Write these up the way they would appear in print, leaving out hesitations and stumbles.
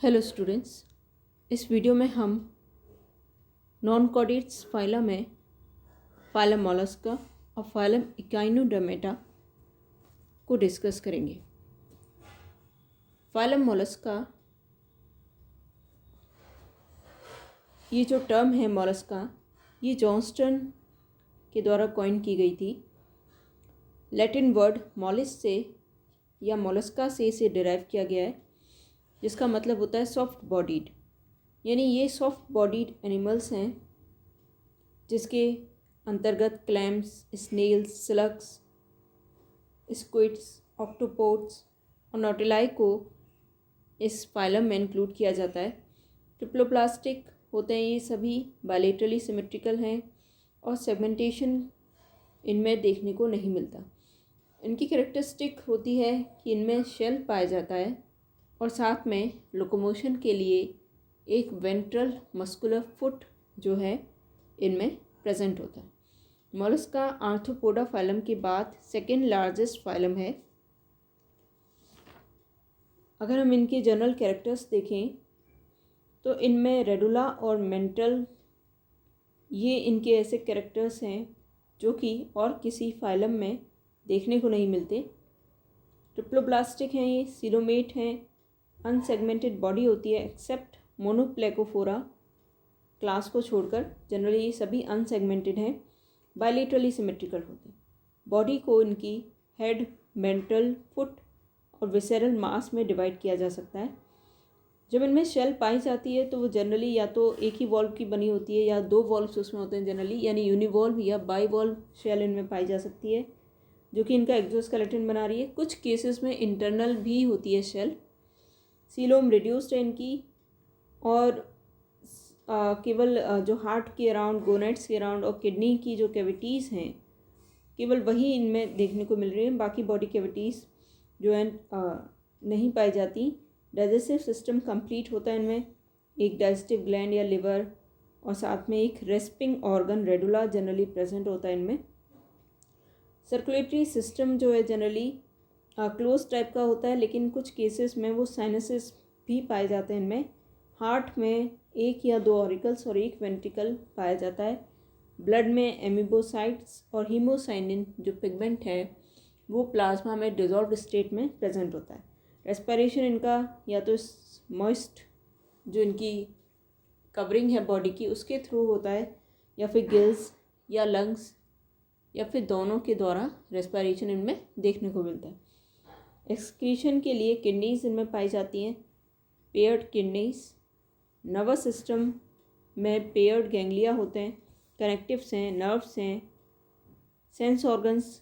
Hello students. इस video में हम नॉन कॉर्डेट्स फाइलम में फाइलम मोलस्का और फाइलम इकाइनोडर्मेटा को डिस्कस करेंगे। फाइलम मोलस्का, ये जो टर्म है मोलस्का, ये जॉन्स्टन के द्वारा कॉइन की गई थी। लैटिन वर्ड मोलिस से या मोलस्का से इसे डिराइव किया गया है, जिसका मतलब होता है सॉफ्ट बॉडीड। यानी ये सॉफ्ट बॉडीड एनिमल्स हैं जिसके अंतर्गत क्लैम्स, स्नेल्स, स्लग्स, स्क्विड्स, ऑक्टोपोड्स और नोटिलाई को इस फाइलम में इंक्लूड किया जाता है। ट्रिप्लोप्लास्टिक होते हैं ये सभी, बायलेटरली सिमेट्रिकल हैं और सेगमेंटेशन इनमें देखने को नहीं मिलता। इनकी कैरेक्टरिस्टिक होती है कि इनमें शेल पाया जाता है और साथ में लोकोमोशन के लिए एक वेंट्रल मस्कुलर फुट जो है इनमें प्रेजेंट होता है। मोलस्का आर्थ्रोपोडा फाइलम के बाद सेकेंड लार्जेस्ट फाइलम है। अगर हम इनके जनरल कैरेक्टर्स देखें तो इनमें रेडुला और मेंटल, ये इनके ऐसे कैरेक्टर्स हैं जो कि और किसी फाइलम में देखने को नहीं मिलते। ट्रिप्लोब्लास्टिक हैं, ये सीलोमेट हैं, अनसेगमेंटेड बॉडी होती है एक्सेप्ट मोनोप्लेकोफोरा क्लास को छोड़कर। जनरली ये सभी अनसेगमेंटेड हैं, बायलेटरली सिमेट्रिकल होते हैं। बॉडी को इनकी हेड, मेंटल, फुट और विसेरल मास में डिवाइड किया जा सकता है। जब इनमें शेल पाई जाती है तो वो जनरली या तो एक ही वॉल्व की बनी होती है या दो वॉल्व्स उसमें होते हैं जनरली, यानी यूनिवॉल्व या बाईवॉल्व शेल इनमें पाई जा सकती है, जो कि इनका एक्सोस्केलेटन बना रही है। कुछ केसेस में इंटरनल भी होती है शेल। सीलोम रिड्यूस्ड है इनकी, और केवल जो हार्ट के अराउंड, गोनेट्स के अराउंड और किडनी की जो कैविटीज़ हैं केवल वही इनमें देखने को मिल रही है। बाकी बॉडी कैविटीज़ जो है नहीं पाई जाती। डाइजेस्टिव सिस्टम कंप्लीट होता है इनमें, एक डाइजेस्टिव ग्लैंड या लिवर और साथ में एक respiring organ radula generally present होता है इनमें। सर्कुलेटरी सिस्टम जो है जनरली क्लोज टाइप का होता है, लेकिन कुछ केसेस में वो साइनसेस भी पाए जाते हैं इनमें। हार्ट में एक या दो ऑरिकल्स और एक वेंट्रिकल पाया जाता है। ब्लड में एमिबोसाइट्स और हीमोसाइनिन जो पिगमेंट है वो प्लाज्मा में डिजॉल्व्ड स्टेट में प्रेजेंट होता है। रेस्पिरेशन इनका या तो मॉइस्ट जो इनकी कवरिंग है बॉडी की उसके थ्रू होता है, या फिर गिल्स या लंग्स या फिर दोनों के द्वारा रेस्पिरेशन इनमें देखने को मिलता है। एक्सक्रीशन के लिए किडनीज इनमें पाई जाती हैं, पेयर्ड किडनीज। नर्वस सिस्टम में पेयर्ड गैंग्लिया होते हैं, कनेक्टिव्स हैं, नर्व्स हैं, सेंस ऑर्गन्स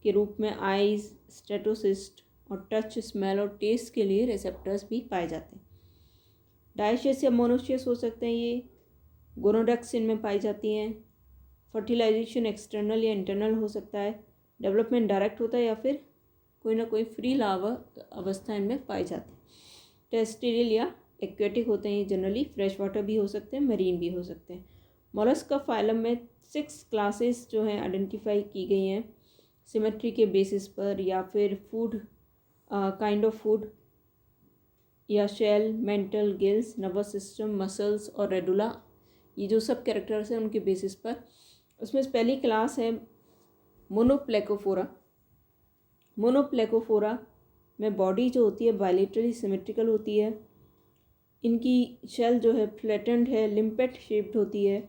के रूप में आइज़, स्टेटोसिस्ट और टच, स्मेल और टेस्ट के लिए रिसेप्टर्स भी पाए जाते हैं। डायशियस या मोनोशियस हो सकते हैं ये। गोनोडक्ट्स इनमें पाई जाती हैं। फर्टिलाइजेशन एक्सटर्नल या इंटरनल हो सकता है। डेवलपमेंट डायरेक्ट होता है या फिर कोई ना कोई फ्री लार्वा अवस्था इनमें पाई जाती है। टेरेस्ट्रियल या एक्वेटिक होते हैं ये, जनरली फ्रेश वाटर भी हो सकते हैं, मरीन भी हो सकते हैं। मोलस्का फाइलम में 6 क्लासेस जो हैं आइडेंटिफाई की गई हैं सिमेट्री के बेसिस पर, या फिर फूड, काइंड ऑफ फूड, या shell, mantle, gills, nervous system, muscles और रेडुला, ये जो सब कैरेक्टर्स हैं उनके बेसिस पर। उसमें पहली क्लास है मोनोप्लेकोफोरा। मोनोप्लेकोफोरा में बॉडी जो होती है बायलेटरली सिमेट्रिकल होती है। इनकी शेल जो है फ्लैटेंड है, लिम्पेट शेप्ड होती है।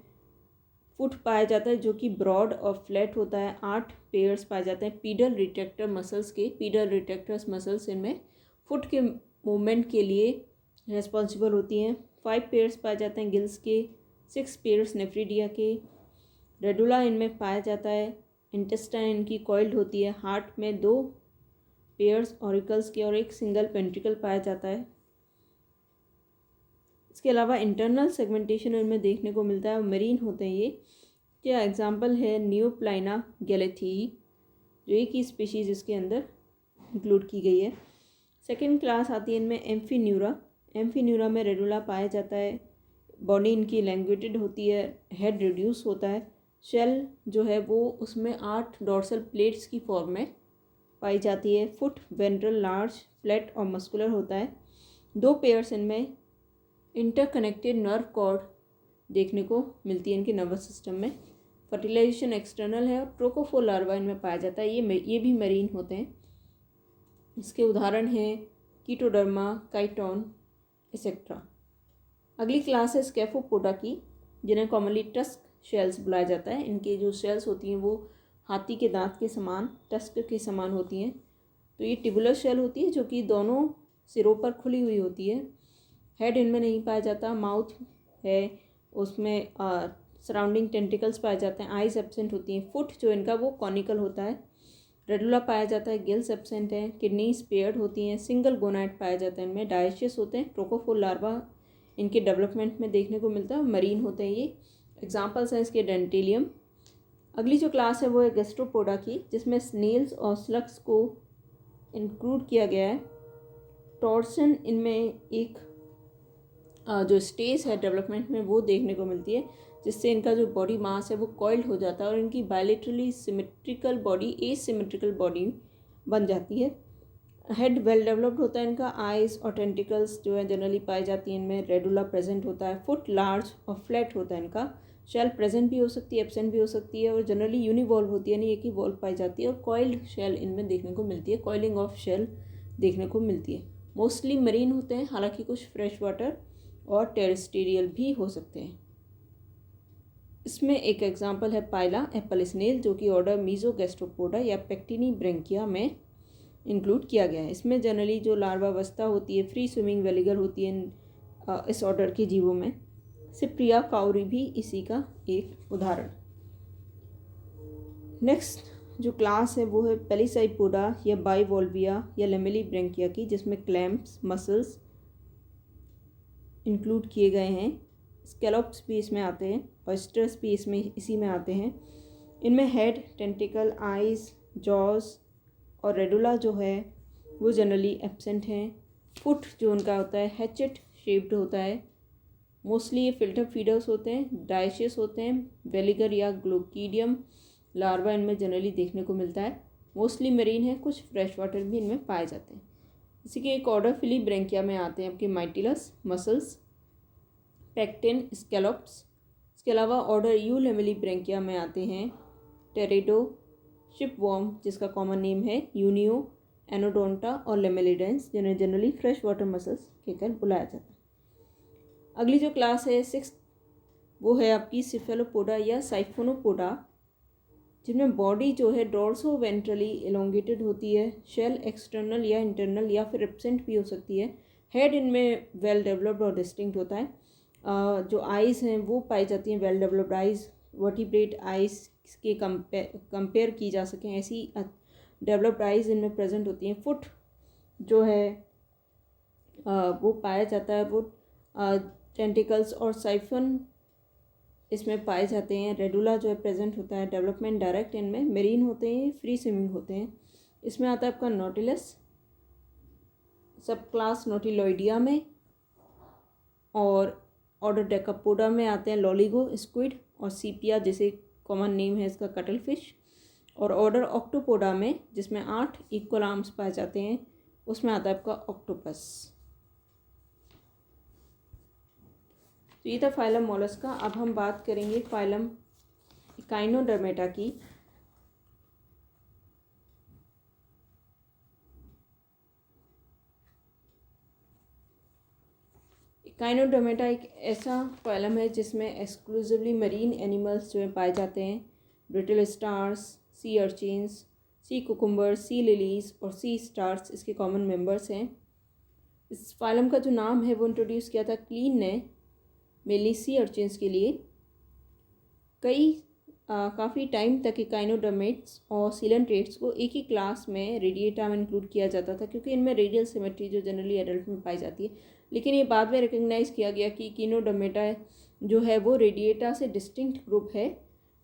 फुट पाया जाता है जो कि ब्रॉड और फ्लैट होता है। 8 पेयर्स पाए जाते हैं पीडल रिट्रैक्टर मसल्स के। पीडल रिट्रैक्टर्स मसल्स इनमें फुट के मूवमेंट के लिए रेस्पॉन्सिबल होती हैं। 5 पेयर्स पाए जाते हैं गिल्स के, 6 पेयर्स नेफ्रिडिया के। रेडुला इनमें पाया जाता है। इंटेस्टाइन इनकी कॉइल्ड होती है। हार्ट में 2 पेयर्स ऑरिकल्स के और एक सिंगल पेंट्रिकल पाया जाता है। इसके अलावा इंटरनल सेगमेंटेशन इनमें देखने को मिलता है और मरीन होते हैं ये। क्या एग्जांपल है नियोप्लाइना गैलेथी, जो एक ही स्पीशीज़ इसके अंदर इंक्लूड की गई है। सेकेंड क्लास आती है इनमें एम्फीन्यूरा। एम्फीन्यूरा में रेडुला पाया जाता है। बॉडी इनकी लैंग्वेटेड होती है, हेड रिड्यूस होता है। शेल जो है वो उसमें 8 डॉर्सल प्लेट्स की फॉर्म में पाई जाती है। फुट वेंट्रल लार्ज, फ्लैट और मस्कुलर होता है। 2 पेयर्स इनमें इंटरकनेक्टेड नर्व कॉर्ड देखने को मिलती है इनके नर्वस सिस्टम में। फर्टिलाइजेशन एक्सटर्नल है और ट्रोकोफोर लार्वा इनमें पाया जाता है। ये भी मरीन होते हैं। इसके उदाहरण हैं कीटोडर्मा, काइटोन एक्सेट्रा। अगली क्लास है स्कैफोपोडा की, जिन्हें कॉमनली टस्क शेल्स बुलाया जाता है। इनके जो शेल्स होती हैं वो हाथी के दांत के समान, टस्क के समान होती हैं। तो ये टिबुलर शेल होती है जो कि दोनों सिरों पर खुली हुई होती है। हेड इनमें नहीं पाया जाता। माउथ है, उसमें सराउंडिंग टेंटिकल्स पाए जाते हैं। आइज एब्सेंट होती हैं। फुट जो इनका वो कॉनिकल होता है। रेडुला पाया जाता है। गिल्स एब्सेंट हैं। किडनी स्पेयर्ड होती हैं। सिंगल गोनाइड पाया जाता है इनमें। डायशियस होते हैं। ट्रोकोफोर लार्वा इनके डेवलपमेंट में देखने को मिलता है। मरीन होते हैं ये। एग्जाम्पल्स हैं इसके डेंटेलियम। अगली जो क्लास है वो है गैस्ट्रोपोडा की, जिसमें स्नेल्स और स्लग्स को इंक्लूड किया गया है। टॉर्सन इनमें एक जो स्टेज है डेवलपमेंट में वो देखने को मिलती है, जिससे इनका जो बॉडी मास है वो कॉइल्ड हो जाता है और इनकी bilaterally symmetrical body asymmetrical body बन जाती है। हेड वेल डेवलप्ड होता है इनका। आइज और टेंटिकल्स जो है जनरली पाई जाती हैं इनमें। रेडुला प्रेजेंट होता है। फुट लार्ज और फ्लैट होता है इनका। शेल प्रेजेंट भी हो सकती है, एब्सेंट भी हो सकती है और जनरली यूनिवॉल्व होती है, यानी एक ही वॉल्व पाई जाती है। और कॉइल्ड शेल इनमें देखने को मिलती है। कॉइलिंग ऑफ शेल देखने को मिलती है। मोस्टली मरीन होते हैं, हालांकि कुछ फ्रेश वाटर और टेरेस्टेरियल भी हो सकते हैं। इसमें एक एग्जांपल है पाइला एप्पल स्नेल, जो कि ऑर्डर मीजोगैस्ट्रोपोडा या पेक्टिनी ब्रेंकिया में इंक्लूड किया गया है। इसमें जनरली जो लार्वा अवस्था होती है फ्री स्विमिंग वेलिगर होती है इस ऑर्डर के जीवों में। सिप्रिया काउरी भी इसी का एक उदाहरण। नेक्स्ट जो क्लास है वो है पेलिसाइपोडा या बाइवॉल्विया या लेमेली ब्रेंकिया की, जिसमें क्लैम्प्स मसल्स इंक्लूड किए गए हैं। स्कैलोप्स भी इसमें आते हैं। ऑयस्टर्स भी इसी में आते हैं। इनमें हेड, टेंटिकल, आइज, जॉज और रेडुला जो है वो जनरली एब्सेंट हैं। फुट जो उनका होता है हैचेट शेप्ड होता है। मोस्टली ये फिल्टर फीडर्स होते हैं। डायशियस होते हैं। वेलिगर या ग्लोकीडियम लार्वा इनमें जनरली देखने को मिलता है। मोस्टली मरीन है, कुछ फ्रेश वाटर भी इनमें पाए जाते हैं। इसी के एक ऑर्डर फिलीब्रेंकिया में आते हैं आपके माइटिलस, मसल्स, पेक्टिन, स्कैलोप्स। इसके अलावा ऑर्डर यूलेमेलीब्रेंकिया में आते हैं टेरेडो, शिपवॉर्म जिसका कॉमन नेम है यूनियो, एनोडोंटा और लेमेलिडेंस, जिन्हें जनरली फ्रेश वाटर मसल्स कहकर बुलाया जाता है। अगली जो क्लास है 6 वो है आपकी सिफेलोपोडा या साइफोनोपोडा, जिनमें बॉडी जो है डोर्सो वेंट्रली एलोंगेटेड होती है। शेल एक्सटर्नल या इंटरनल या फिर एब्सेंट भी हो सकती है। हेड इनमें वेल डेवलप्ड और डिस्टिंक्ट होता है। जो आइज़ हैं वो पाई जाती हैं well developed eyes. Vertebrate eyes के कंपेयर की जा सकें ऐसी डेवलप्ड आइज़ इनमें प्रेजेंट होती हैं। फुट जो है वो पाया जाता है। वो टेंटिकल्स और साइफन इसमें पाए जाते हैं। रेडुला जो है प्रेजेंट होता है। डेवलपमेंट डायरेक्ट इनमें। मेरीन होते हैं, फ्री स्विमिंग होते हैं। इसमें आता है आपका नोटिलस, सब क्लास नोटिलॉइडिया में, और ऑर्डर डेकापोडा में आते हैं लॉलीगो, स्क्विड और सीपिया, जिसे कॉमन नेम है इसका कटल फिश। और ऑर्डर ऑक्टोपोडा में, जिसमें 8 इक्वल आर्म्स पाए जाते हैं, उसमें आता है आपका ऑक्टोपस। तो ये था फाइलम मोलस्का। अब हम बात करेंगे फाइलम इकाइनोडर्मेटा की। इकाइनोडर्मेटा एक ऐसा फाइलम है जिसमें एक्सक्लूसिवली मरीन एनिमल्स जो है पाए जाते हैं। ब्रिटल स्टार्स, सी अर्चिन्स, सी कुकुम्बर्स, सी लिलीज और सी स्टार्स इसके कॉमन मेंबर्स हैं। इस फाइलम का जो नाम है वो इंट्रोड्यूस किया था क्लीन ने मेनली सी अर्चिन्स के लिए। काफ़ी टाइम तक इकाइनोडर्मेट्स और सीलेंट्रेट्स को एक ही क्लास में रेडिएटा में इंक्लूड किया जाता था, क्योंकि इनमें रेडियल सिमेट्री जो जनरली एडल्ट में पाई जाती है। लेकिन ये बाद में रिकग्नाइज़ किया गया कि इकाइनोडर्मेटा जो है वो रेडिएटा से डिस्टिंक्ट ग्रुप है,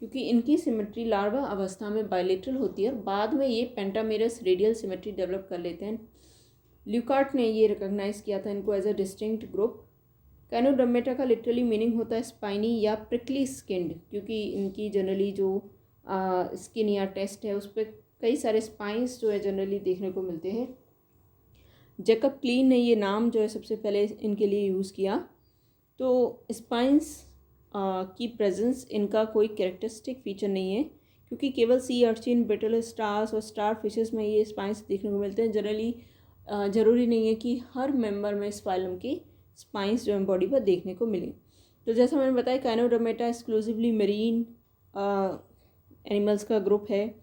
क्योंकि इनकी सिमेट्री लार्वा अवस्था में बायलेटरल होती है और बाद में ये पेंटामेरस रेडियल सिमेट्री डेवलप कर लेते हैं। ल्यूकार्ट ने ये रिकग्नाइज़ किया था इनको as a distinct group. Echinodermata का लिटरली मीनिंग होता है स्पाइनी या प्रिकली स्किन्ड, क्योंकि इनकी जनरली जो स्किन या टेस्ट है उस पर कई सारे स्पाइंस जो है जनरली देखने को मिलते हैं। जैकब क्लीन ने ये नाम जो है सबसे पहले इनके लिए यूज़ किया। तो स्पाइंस की प्रेजेंस इनका कोई कैरेक्टरिस्टिक फीचर नहीं है, क्योंकि केवल सी अर्चिन, ब्रिटल स्टार्स और स्टार फिशेस में ये स्पाइंस देखने को मिलते हैं। जनरली ज़रूरी नहीं है कि हर मेंबर में इस फाइलम की स्पाइंस जो है बॉडी पर देखने को मिले। तो जैसा मैंने बताया, काइनोडर्मेटा एक्सक्लूसिवली मरीन एनिमल्स का ग्रुप है।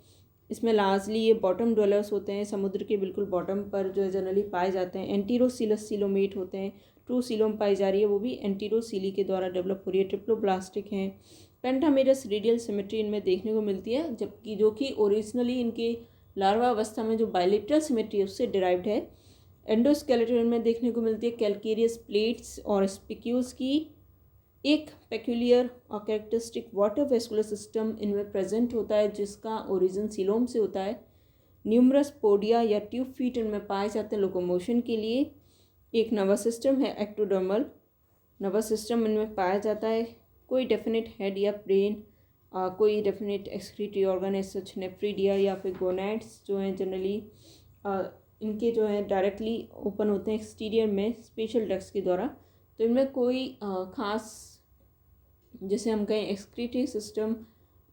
इसमें लार्जली ये बॉटम ड्वेलर्स होते हैं, समुद्र के बिल्कुल बॉटम पर जो है जनरली पाए जाते हैं। एंटीरोसीलस सीलोमेट होते हैं। ट्रू सीलोम पाई जा रही है, वो भी एंटीरोसीली के द्वारा डेवलप हो रही है। ट्रिप्लोब्लास्टिक हैं। पेंटामेरस रेडियल सिमेट्री इनमें देखने को मिलती है, जबकि जो कि ओरिजिनली इनके लार्वा अवस्था में जो बायलेटरल सिमेट्री है उससे डिराइव्ड है। एंडोस्केलेटन में देखने को मिलती है कैल्केरियस प्लेट्स और स्पिक्यूल्स की एक पेक्यूलियर और कैरेक्टरिस्टिक वाटर वेस्कुलर सिस्टम इनमें प्रेजेंट होता है, जिसका ओरिजिन सीलोम से होता है। न्यूमरस पोडिया या ट्यूब फीट इनमें पाए जाते हैं लोकोमोशन के लिए। एक नर्वस सिस्टम है एक्टोडर्मल नर्वस सिस्टम इनमें पाया जाता है। कोई डेफिनेट हेड या ब्रेन, कोई definite excretory organ as such nephridia या फिर गोनैड्स जो हैं जनरली इनके जो है डायरेक्टली ओपन होते हैं एक्सटीरियर में स्पेशल डक्ट्स के द्वारा। तो इनमें कोई ख़ास जैसे हम कहें एक्सक्रीटरी सिस्टम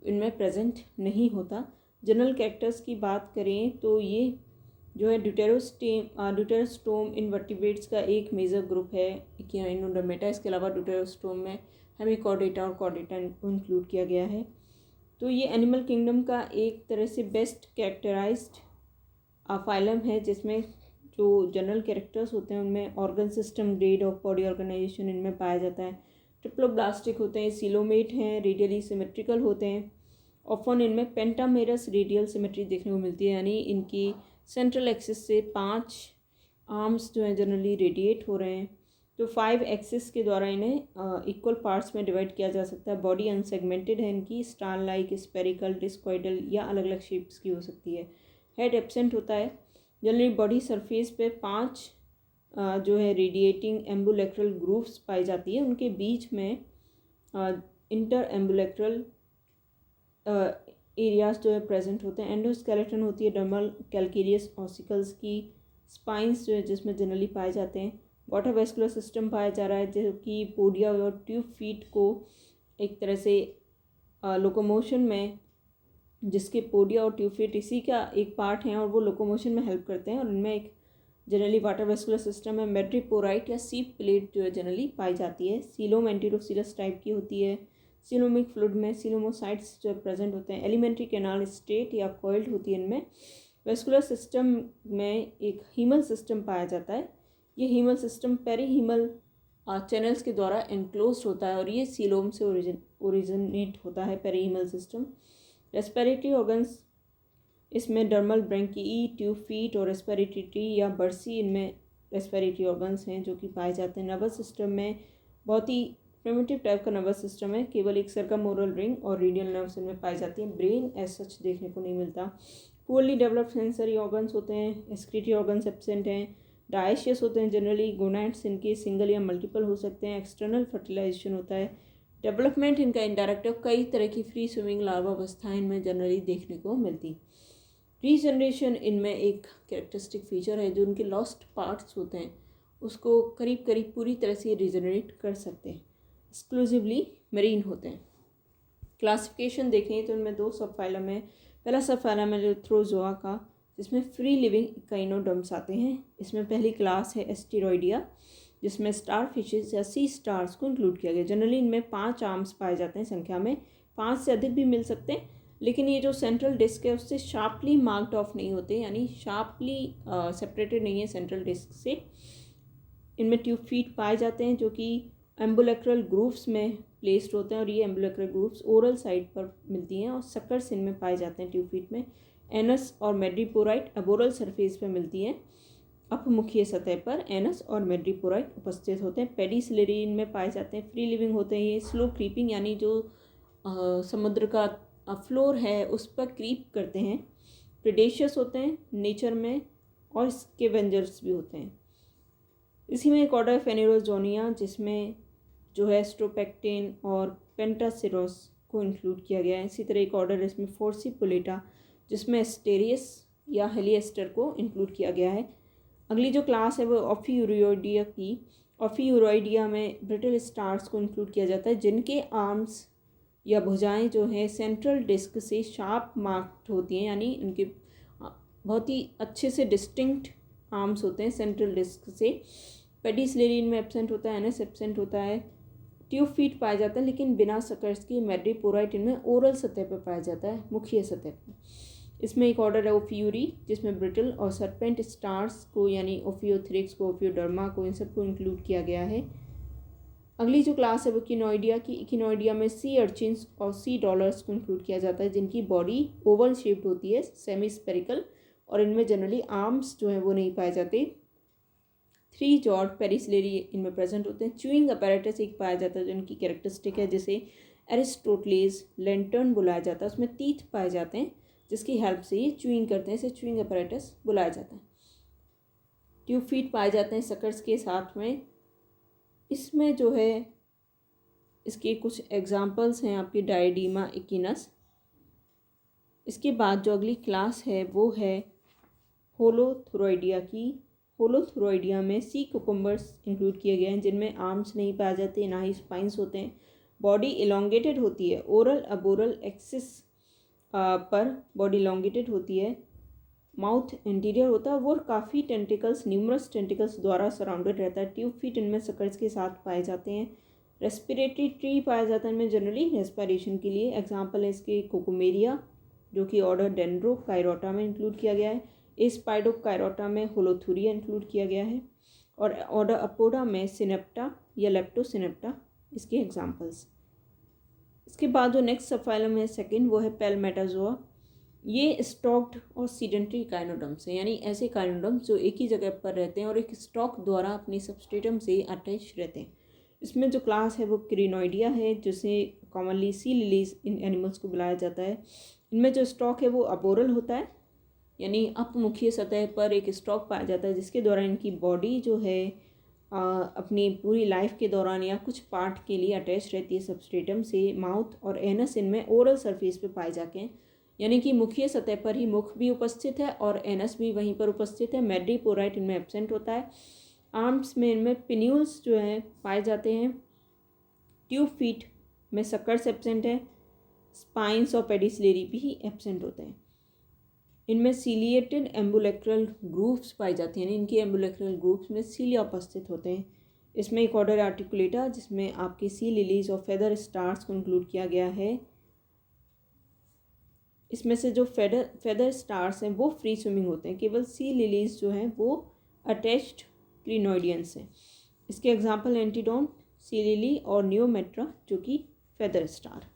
इनमें प्रेजेंट नहीं होता। जनरल कैरेक्टर्स की बात करें तो ये जो है ड्यूटेरोस्टोम इनवर्टिब्रेट्स का एक मेजर ग्रुप है काइनोडर्मेटा। इसके अलावा ड्यूटेरोस्टोम में हेमिकॉर्डेटा और कॉर्डेटा इंक्लूड किया गया है। तो ये एनिमल किंगडम का एक तरह से बेस्ट कैरेक्टराइज्ड फाइलम है, जिसमें जो जनरल कैरेक्टर्स होते हैं उनमें organ system, grade of body organisation इनमें पाया जाता है। ट्रिप्लोब्लास्टिक होते हैं, सीलोमेट हैं, रेडियली सिमेट्रिकल होते हैं। ऑफन इनमें पेंटामेरस रेडियल सिमेट्री देखने को मिलती है, यानी इनकी सेंट्रल एक्सिस से 5 आर्म्स जो हैं जनरली रेडिएट हो रहे हैं। तो 5 एक्सिस के द्वारा इन्हें इक्वल पार्ट्स में डिवाइड किया जा सकता है। बॉडी अनसेगमेंटेड है इनकी, स्टार लाइक, स्पेरिकल, डिस्कॉइडल या अलग अलग शेप्स की हो सकती है। हेड एब्सेंट होता है। जनरली बॉडी सरफेस पे 5 जो है रेडिएटिंग एम्बुलेक्ट्रल ग्रूव्स पाई जाती है। उनके बीच में इंटर एम्बुलेक्ट्रल एरियाज जो है प्रेजेंट होते हैं। एंडोस्केलेटन होती है डर्मल कैल्केरियस ऑसिकल्स की। स्पाइंस जो है जिसमें जनरली पाए जाते हैं। वाटर वेस्कुलर सिस्टम पाया जा रहा है, जो कि पोडिया और ट्यूब फीट को एक तरह से लोकोमोशन में, जिसके पोडिया और ट्यूब फीट इसी का एक पार्ट हैं और वो लोकोमोशन में हेल्प करते हैं। और इनमें एक जनरली वाटर वेस्कुलर सिस्टम है। मेड्रिपोराइट या सीप प्लेट जो है जनरली पाई जाती है। सीलोम एंटीरोसीलस टाइप की होती है। सीलोमिक फ्लूइड में सीलोमोसाइट्स जो प्रेजेंट होते हैं। एलिमेंट्री कैनाल स्ट्रेट या कॉइल्ड होती है इनमें। वेस्कुलर सिस्टम में एक हीमल सिस्टम पाया जाता है। ये हीमल सिस्टम पेरीहीमल चैनल्स के द्वारा एनक्लोज्ड होता है और ये सीलोम से ओरिजिनेट होता है पेरीहीमल सिस्टम। रेस्पिरेटरी ऑर्गन्स इसमें डर्मल ब्रैंकी, ट्यूब फीट और रेस्पिरेटरी ट्री या बर्सी इनमें रेस्पिरेटरी ऑर्गन्स हैं जो कि पाए जाते हैं। नर्वस सिस्टम में बहुत ही प्रिमिटिव टाइप का नर्वस सिस्टम है। केवल एक सर्कमोरल रिंग और रेडियल नर्व्स इनमें पाई जाती हैं। ब्रेन एज सच देखने को नहीं मिलता। पुअरली डेवलप्ड सेंसरी ऑर्गन्स होते हैं। एक्सक्रीटरी ऑर्गन्स एब्सेंट हैं। डायशियस होते हैं जनरली। गोनैड्स इनके सिंगल या मल्टीपल हो सकते हैं। एक्सटर्नल फर्टिलाइजेशन होता है। डेवलपमेंट इनका इनडायरेक्ट है। कई तरह की फ्री स्विमिंग लार्वा अवस्थाएं इनमें जनरली देखने को मिलती। रीजनरेशन इनमें एक कैरेक्टरिस्टिक फीचर है, जो उनके लॉस्ट पार्ट्स होते हैं उसको करीब करीब पूरी तरह से रीजनरेट कर सकते हैं। एक्सक्लूसिवली मरीन होते हैं। क्लासिफिकेशन देखें तो इनमें 2 सब फाइलम है। पहला सब फाइलम है थ्रोजोआ का, जिसमें फ्री लिविंग इकाइनोडर्म्स आते हैं। इसमें पहली क्लास है एस्टेरॉइडिया, जिसमें स्टार फिशेज या सी स्टार्स को इंक्लूड किया गया। जनरली इनमें 5 आर्म्स पाए जाते हैं संख्या में, 5 से अधिक भी मिल सकते हैं, लेकिन ये जो सेंट्रल डिस्क है उससे शार्पली मार्क्ड ऑफ नहीं होते, यानी शार्पली सेपरेटेड नहीं है सेंट्रल डिस्क से। इनमें ट्यूब फीट पाए जाते हैं जो कि एम्बुलेक्ट्रल ग्रूव्स में प्लेस्ड होते हैं और ये एम्बुलेक्ट्रल ग्रूव्स ओरल साइड पर मिलती हैं और सकर्स इनमें पाए जाते हैं ट्यूब फीट में। एनस और मेड्रिपोराइट एबोरल सरफेस पर मिलती हैं। अपमुखीय सतह पर एनस और मेड्रिपोराइट उपस्थित होते हैं। पेडिसिलरी इनमें पाए जाते हैं। फ्री लिविंग होते हैं। ये स्लो क्रीपिंग, यानी जो समुद्र का फ्लोर है उस पर क्रीप करते हैं। प्रेडेशियस होते हैं नेचर में और स्कैवेंजर्स भी होते हैं। इसी में एक ऑर्डर है फेनेरोजोनिया, जिसमें जो है स्ट्रोपेक्टेन और पेंटासिरोस को इंक्लूड किया गया है। इसी तरह एक ऑर्डर है इसमें फोर्सिपुलेटा, जिसमें एस्टेरियस या हेलिएस्टर को इंक्लूड किया गया है। अगली जो क्लास है वो ओफियूरोइडिया की। ओफियूरोइडिया में ब्रिटल स्टार्स को इंक्लूड किया जाता है जिनके आर्म्स या भुजाएं जो हैं सेंट्रल डिस्क से शार्प मार्क्ड होती हैं, यानी उनके बहुत ही अच्छे से डिस्टिंक्ट आर्म्स होते हैं सेंट्रल डिस्क से। पेडिसलेरी इनमें एब्सेंट होता है, एनएस एब्सेंट होता है। ट्यूब फीट पाया जाता है लेकिन बिना सकर्स की। मैड्रीपोराइट इनमें ओरल सतह पर पाया जाता है, मुखीय सतह पर। इसमें एक ऑर्डर है ओफियूरी जिसमें ब्रिटल और सरपेंट स्टार्स को यानी ओफियोथ्रिक्स को, ओफियोडर्मा को, इन सबको इंक्लूड किया गया है। अगली जो क्लास है वो इकिनोइडिया की। इकिनोइडिया में सी अर्चिन्स और सी डॉलर्स को इंक्लूड किया जाता है जिनकी बॉडी ओवल शेप्ड होती है, सेमी स्पेरिकल, और इनमें जनरली आर्म्स जो हैं वो नहीं पाए जाते। 3 जॉर्ड पेरिसलेरी इनमें प्रेजेंट होते हैं। च्यूइंग अपैरेटस एक पाया जाता है जो इनकी कैरेक्टरिस्टिक है, जिसे एरिस्टोटलेज लेंटर्न बुलाया जाता है। उसमें टीथ पाए जाते हैं जिसकी हेल्प से ये च्यूइंग करते हैं, इसे च्यूइंग अपैरेटस बुलाया जाता है। ट्यूब फीट पाए जाते हैं सकर्स के साथ में। इसमें जो है इसके कुछ एग्जाम्पल्स हैं आपकी डायडीमा इकिनस। इसके बाद जो अगली क्लास है वो है होलोथुरोइडिया की। होलोथुरोइडिया में सी कुकुम्बर्स इंक्लूड किए गए हैं जिनमें आर्म्स नहीं पाए जाते, ना ही स्पाइंस होते हैं। बॉडी इलोंगेटेड होती है, ओरल अबोरल एक्सिस पर बॉडी इलोंगेटेड होती है। माउथ इंटीरियर होता है, वो काफ़ी टेंटिकल्स, न्यूमरस टेंटिकल्स द्वारा सराउंडेड रहता है। ट्यूब फीट इनमें सकर्स के साथ पाए जाते हैं। रेस्पिरेटरी ट्री पाया जाता है इनमें जनरली रेस्पिरेशन के लिए। एग्जांपल है इसके कोकोमेरिया जो कि ऑर्डर डेंड्रोकाइरोटा में इंक्लूड किया गया है। स्पाइडोकाइरोटा में होलोथुरिया इंक्लूड किया गया है, और ऑर्डर अपोडा में सिनेप्टा या लेप्टोसिनेप्टा इसके एग्जाम्पल्स। इसके बाद जो नेक्स्ट सबफाइलम है सेकंड, वो है पैल्मेटाजोआ। ये स्टॉक्ड और सीडेंट्री काइनोडम्स हैं, यानी ऐसे काइनोडम्स जो एक ही जगह पर रहते हैं और एक स्टॉक द्वारा अपनी सबस्ट्रेटम से अटैच रहते हैं। इसमें जो क्लास है वो क्रिनोइडिया है, जिसे कॉमनली सी लिलीज इन एनिमल्स को बुलाया जाता है। इनमें जो स्टॉक है वो अबोरल होता है, यानी अपमुखीय सतह पर एक स्टॉक पाया जाता है जिसके द्वारा इनकी बॉडी जो है अपनी पूरी लाइफ के दौरान या कुछ पार्ट के लिए अटैच रहती है सबस्ट्रेटम से। माउथ और एनस इनमें ओरल सरफेस पे पाए जाते हैं, यानी कि मुखीय सतह पर ही मुख भी उपस्थित है और एनस भी वहीं पर उपस्थित है। मैड्रीपोराइट इनमें एब्सेंट होता है। आर्म्स में इनमें पिन्यूल्स जो हैं पाए जाते हैं। ट्यूब फीट में सकर्स एब्सेंट है। स्पाइंस और पेडिसलेरी भी एब्सेंट होते हैं। इनमें सीलिएटेड एम्बुलेक्रल ग्रूव्स पाई जाती हैं, यानी इनकी एम्बुलेक्रल ग्रूव्स में सीलिया उपस्थित होते हैं। इसमें एक ऑर्डर आर्टिकुलेटा जिसमें आपकी सी लिलीज और फेदर स्टार्स को इंक्लूड किया गया है। इसमें से जो फेदर स्टार्स हैं वो फ्री स्विमिंग होते हैं, केवल सी लिलीज जो हैं वो अटैच्ड क्रिनोइडियंस हैं। इसके एग्जांपल एंटीडोन, सी लिली और नियोमेट्रा जो कि फेदर स्टार।